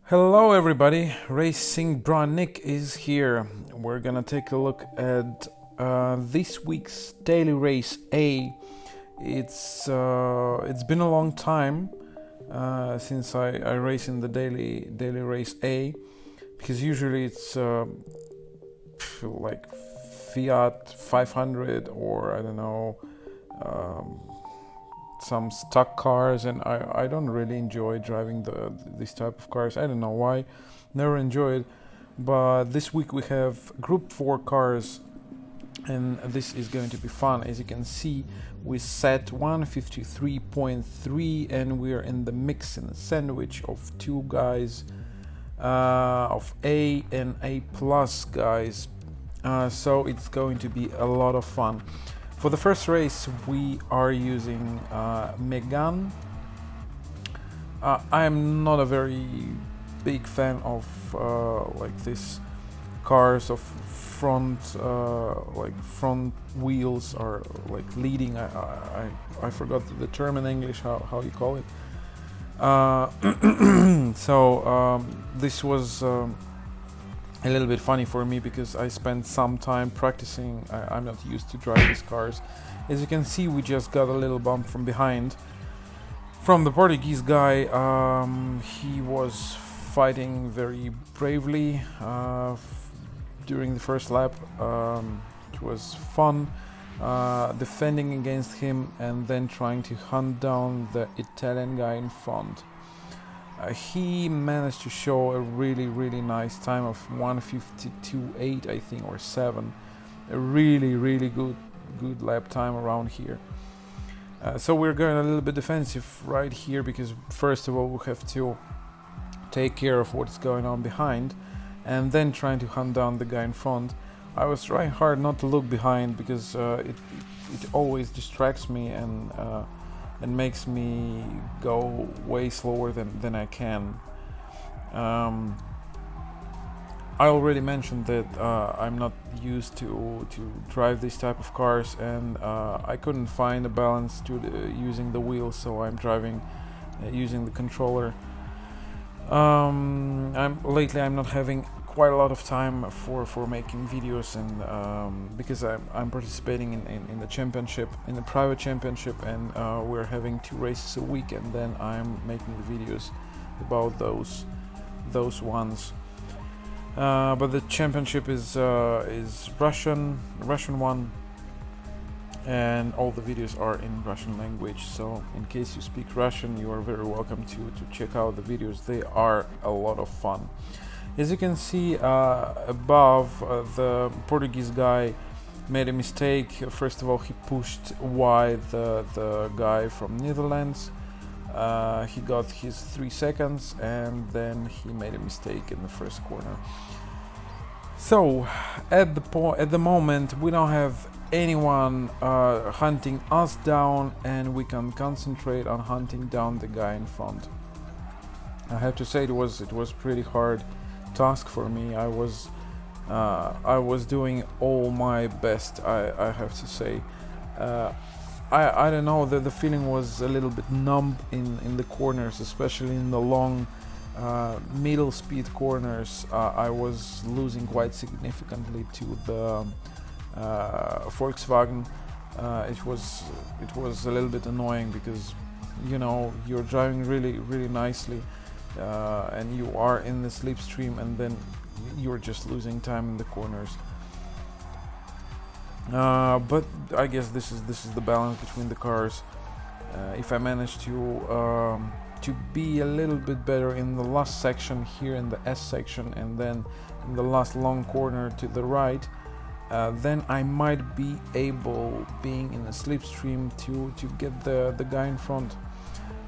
Hello everybody, Racingbrah Nick is here. We're gonna take a look at this week's daily race A. It's been a long time since I race in the daily race A, because usually it's like Fiat 500 or I don't know, some stock cars, and I don't really enjoy driving this type of cars. I don't know why, never enjoyed. But this week we have Group 4 cars, and this is going to be fun. As you can see, we set 153.3, and we are in the mix and sandwich of two guys, of A and A plus guys. So it's going to be a lot of fun. For the first race, we are using Megane. I'm not a very big fan of like this cars of front wheels are like leading. I forgot the term in English, how you call it. So this was a little bit funny for me because I spent some time practicing. I'm not used to drive these cars. As you can see, we just got a little bump from behind from the Portuguese guy. He was fighting very bravely during the first lap. It was fun defending against him and then trying to hunt down the Italian guy in front. He managed to show a really nice time of 1:52.8, I think, or 7. A really good lap time around here. So we're going a little bit defensive right here because first of all we have to take care of what's going on behind and then trying to hunt down the guy in front. I was trying hard not to look behind because it always distracts me and makes me go way slower than I can. I already mentioned that I'm not used to drive this type of cars, and I couldn't find a balance to using the wheels, so I'm driving using the controller. Lately I'm not having quite a lot of time for making videos, and because I'm participating in the championship, in the private championship, and we're having 2 races a week, and then I'm making the videos about those ones. But the championship is Russian one, and all the videos are in Russian language. So in case you speak Russian, you are very welcome to check out the videos. They are a lot of fun. As you can see above, the Portuguese guy made a mistake. First of all, he pushed wide the guy from Netherlands. He got his 3 seconds, and then he made a mistake in the first corner. So at the moment, we don't have anyone hunting us down, and we can concentrate on hunting down the guy in front. I have to say it was pretty hard task for me. I was doing all my best. I have to say. I don't know, the feeling was a little bit numb in the corners, especially in the long middle speed corners. I was losing quite significantly to the Volkswagen. It was a little bit annoying because, you know, you're driving really nicely, and you are in the slipstream, and then you're just losing time in the corners. But I guess this is the balance between the cars. If I manage to be a little bit better in the last section here in the S section, and then in the last long corner to the right, then I might be able, being in the slipstream, to get the guy in front.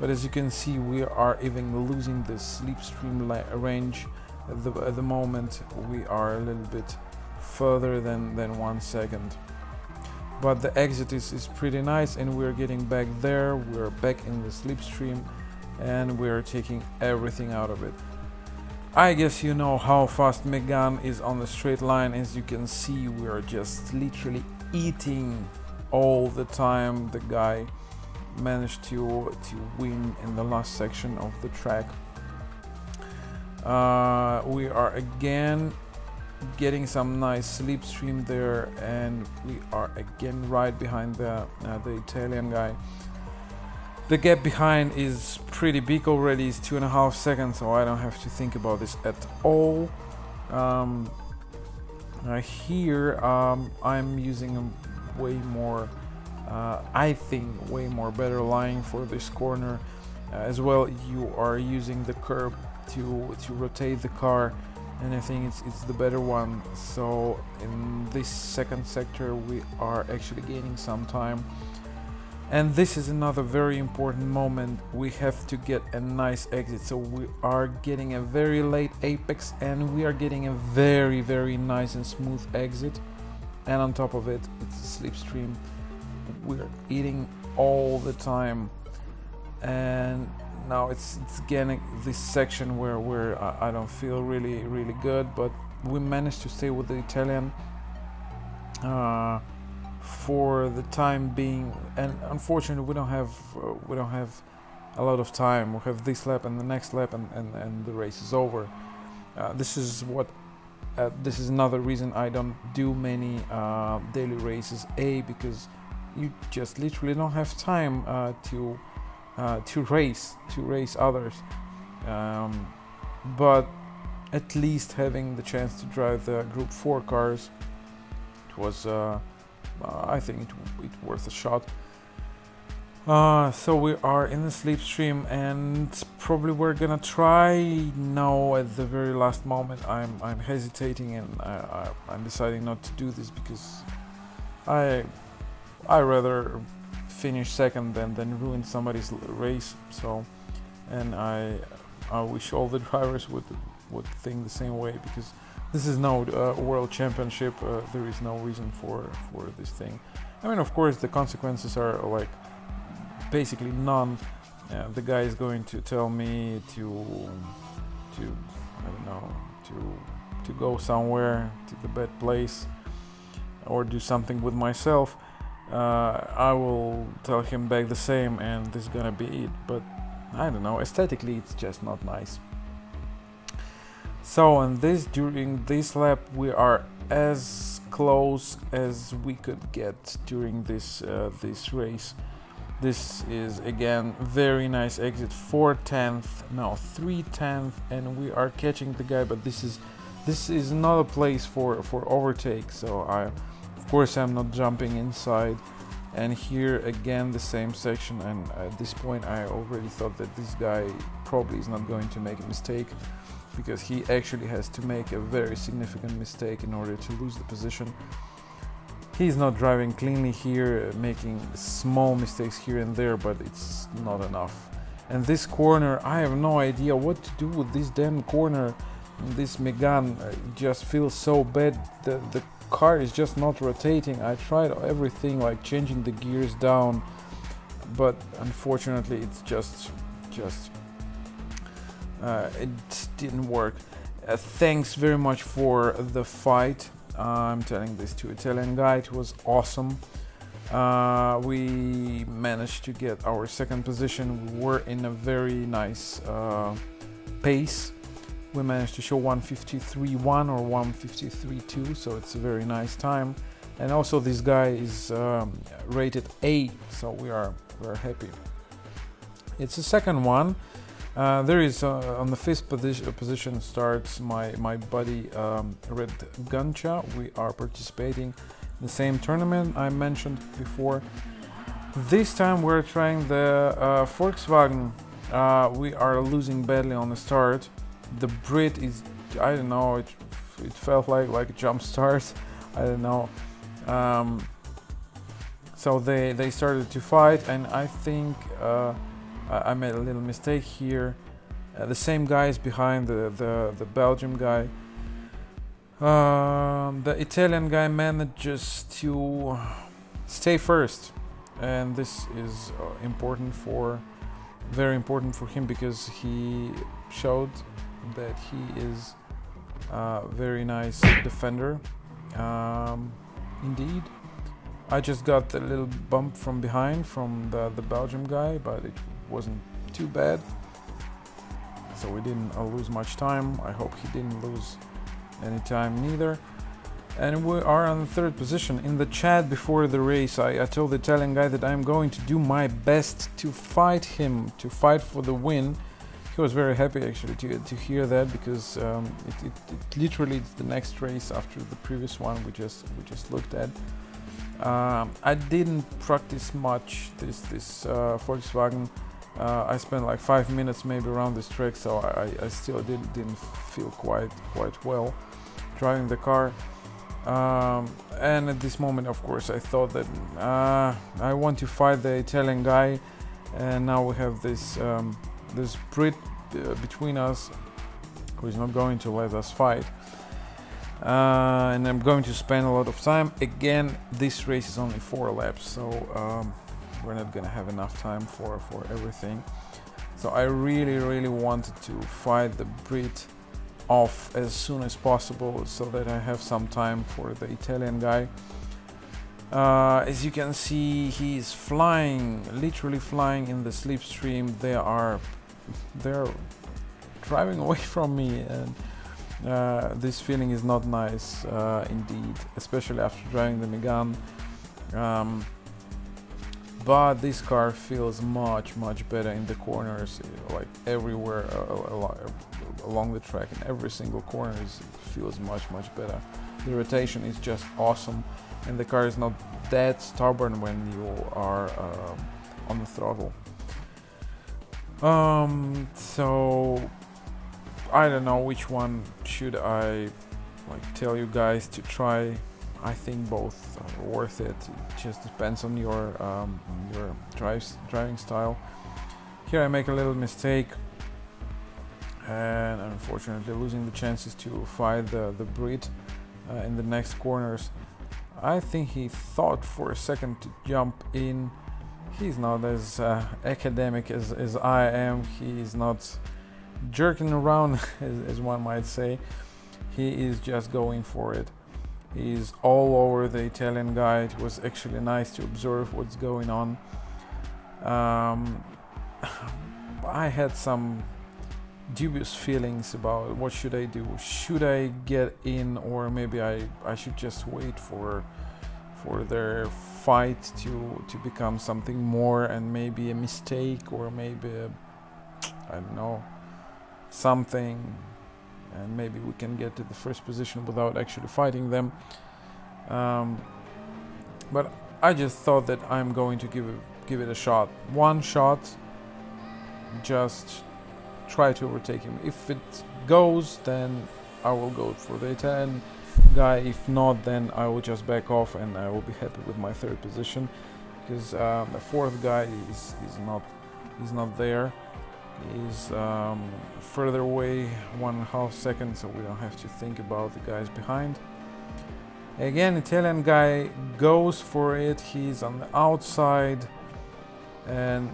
But as you can see, we are even losing the slipstream range at the moment. We are a little bit further than 1 second. But the exit is pretty nice, and we're getting back there. We're back in the slipstream, and we're taking everything out of it. I guess you know how fast Megane is on the straight line. As you can see, we are just literally eating all the time. The guy managed to win in the last section of the track. We are again getting some nice slipstream there, and we are again right behind the Italian guy. The gap behind is pretty big already, it's 2.5 seconds, so I don't have to think about this at all. Here I'm using a way more, I think, way more better line for this corner. As well, you are using the curb to rotate the car, and I think it's the better one. So in this second sector we are actually gaining some time. And this is another very important moment. We have to get a nice exit. So we are getting a very late apex, and we are getting a very, very nice and smooth exit. And on top of it, it's a slipstream. We're eating all the time. And now it's getting this section where I don't feel really, really good. But we managed to stay with the Italian for the time being, and unfortunately we don't have a lot of time. We have this lap and the next lap, and the race is over. This is another reason I don't do many daily races. Because you just literally don't have time to race others. But at least having the chance to drive the Group 4 cars, it was I think it's worth a shot. So we are in the slipstream, and probably we're gonna try now. At the very last moment, I'm hesitating, and I'm deciding not to do this because I rather finish second than ruin somebody's race. So, and I wish all the drivers would think the same way, because this is no world championship. There is no reason for this thing. I mean, of course, the consequences are like basically none. The guy is going to tell me to I don't know, to go somewhere to the bad place or do something with myself. I will tell him back the same, and this is gonna be it. But I don't know, aesthetically it's just not nice. So during this lap we are as close as we could get during this race. This is again very nice exit, 3/10, and we are catching the guy. But this is not a place for overtake. So of course I'm not jumping inside. And here again the same section, and at this point I already thought that this guy probably is not going to make a mistake, because he actually has to make a very significant mistake in order to lose the position. He's not driving cleanly here, making small mistakes here and there, but it's not enough. And this corner, I have no idea what to do with this damn corner. This Megane just feels so bad. The car is just not rotating. I tried everything, like changing the gears down, but unfortunately it's just it didn't work. Thanks very much for the fight. I'm telling this to Italian guy. It was awesome. We managed to get our second position. We were in a very nice pace. We managed to show 1:53.1 or 1:53.2, so it's a very nice time. And also this guy is rated A, so we're happy. It's the second one. There is on the fifth position starts my buddy Red Guncha. We are participating in the same tournament I mentioned before. This time we're trying the Volkswagen. We are losing badly on the start. The Brit is, I don't know, it felt like a jump start. I don't know. So they started to fight, and I think I made a little mistake here. The same guy is behind the Belgium guy. The Italian guy manages to stay first, and this is very important for him, because he showed that he is a very nice defender. Indeed. I just got a little bump from behind from the Belgium guy, but it wasn't too bad. so we didn't lose much time. I hope he didn't lose any time neither. And we are on the third position. In the chat before the race, I told the Italian guy that I'm going to do my best to fight him, to fight for the win. He was very happy actually to hear that, because it literally is the next race after the previous one we just looked at. I didn't practice much this Volkswagen. I spent like 5 minutes maybe around this track, so I still didn't feel quite well driving the car. And at this moment, of course, I thought that I want to fight the Italian guy, and now we have this Brit between us, who is not going to let us fight. And I'm going to spend a lot of time. Again, this race is only 4 laps, so we're not gonna have enough time for everything. So I really wanted to fight the Brit off as soon as possible, so that I have some time for the Italian guy. As you can see, he is flying, literally flying in the slipstream. They're driving away from me, and this feeling is not nice indeed, especially after driving the Megane. But this car feels much better in the corners, like everywhere along the track. In every single corner feels much better. The rotation is just awesome, and the car is not that stubborn when you are on the throttle. So I don't know which one should I tell you guys to try. I think both are worth it. It just depends on your driving style. Here I make a little mistake, and unfortunately losing the chances to fight the Brit in the next corners. I think he thought for a second to jump in. He's not as academic as I am. He is not jerking around as one might say. He is just going for it. He's all over the Italian guy. It was actually nice to observe what's going on. I had some dubious feelings about what should I do. Should I get in, or maybe I should just wait for their fight to become something more, and maybe a mistake, or maybe I don't know, something, and maybe we can get to the first position without actually fighting them. But I just thought that I'm going to give it a shot. One shot, just try to overtake him. If it goes, then I will go for the Italian guy. If not, then I will just back off, and I will be happy with my third position, because the fourth guy is not there. He's further away 1.5 seconds, so we don't have to think about the guys behind. Again, Italian guy goes for it. He's on the outside, and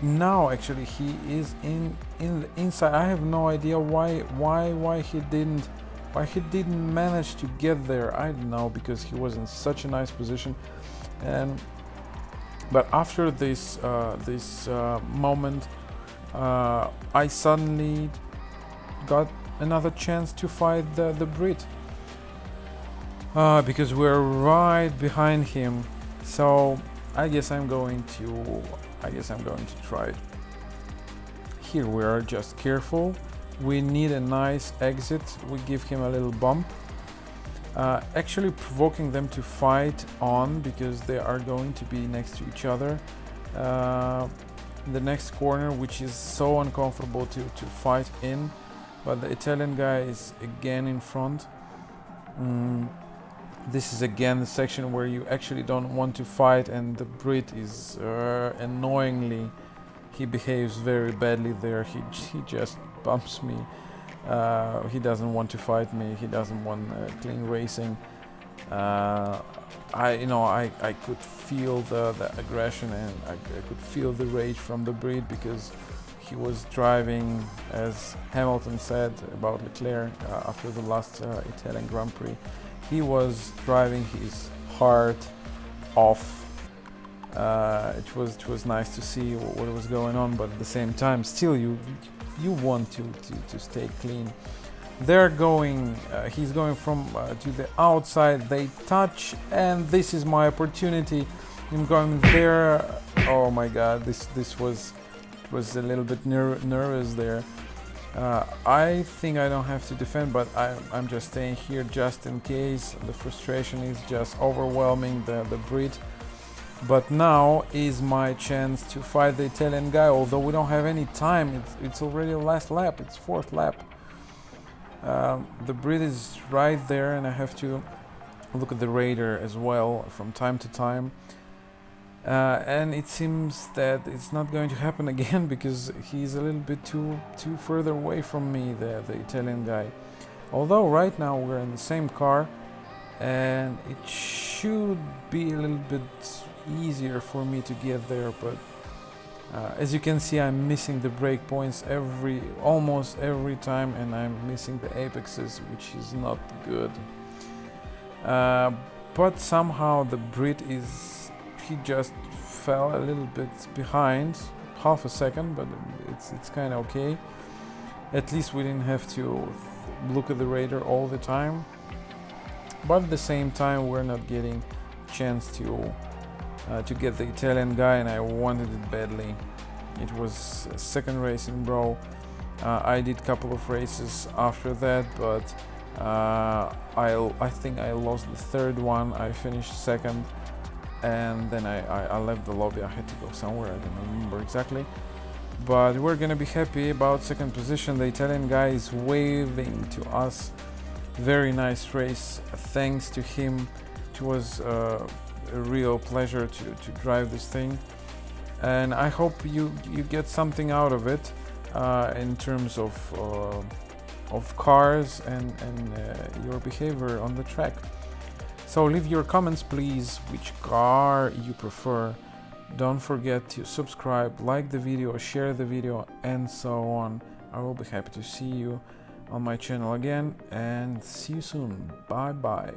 now actually he is in the inside. I have no idea why he didn't manage to get there. I don't know, because he was in such a nice position. But after this moment, I suddenly got another chance to fight the Brit, because we're right behind him. So I guess I'm going to try it. Here we are just careful. We need a nice exit. We give him a little bump, actually provoking them to fight on, because they are going to be next to each other in the next corner, which is so uncomfortable to fight in. But the Italian guy is again in front. This is again the section where you actually don't want to fight, and the Brit is annoyingly, he behaves very badly there. He just bumps me. He doesn't want to fight me. He doesn't want clean racing. I could feel the aggression, and I could feel the rage from the Brit, because he was driving, as Hamilton said about Leclerc after the last Italian Grand Prix. He was driving his heart off. It was nice to see what was going on, but at the same time, still you you want to stay clean. They're going, he's going from to the outside, they touch, and this is my opportunity. I'm going there. Oh my god, this was a little bit nervous there. I think I don't have to defend, but I'm just staying here just in case. The frustration is just overwhelming the Brit. But now is my chance to fight the Italian guy, although we don't have any time. It's already the last lap, it's 4th lap. The Brit is right there, and I have to look at the radar as well from time to time. And it seems that it's not going to happen again because he's a little bit too further away from me, the Italian guy. Although right now we're in the same car, and it should be a little bit easier for me to get there, but as you can see, I'm missing the break points almost every time, and I'm missing the apexes, which is not good. But somehow the Brit he just fell a little bit behind, half a second, but it's kind of okay. At least we didn't have to look at the radar all the time. But at the same time, we're not getting a chance to get the Italian guy, and I wanted it badly. It was a second Racingbrah. I did a couple of races after that, but I think I lost the 3rd one. I finished 2nd, and then I left the lobby. I had to go somewhere, I don't remember exactly. But we're gonna be happy about 2nd position. The Italian guy is waving to us. Very nice race, thanks to him. It was a real pleasure to drive this thing, and I hope you get something out of it in terms of cars and your behavior on the track. So leave your comments, please, which car you prefer. Don't forget to subscribe, like the video, share the video, and so on. I will be happy to see you on my channel again, and see you soon. Bye bye.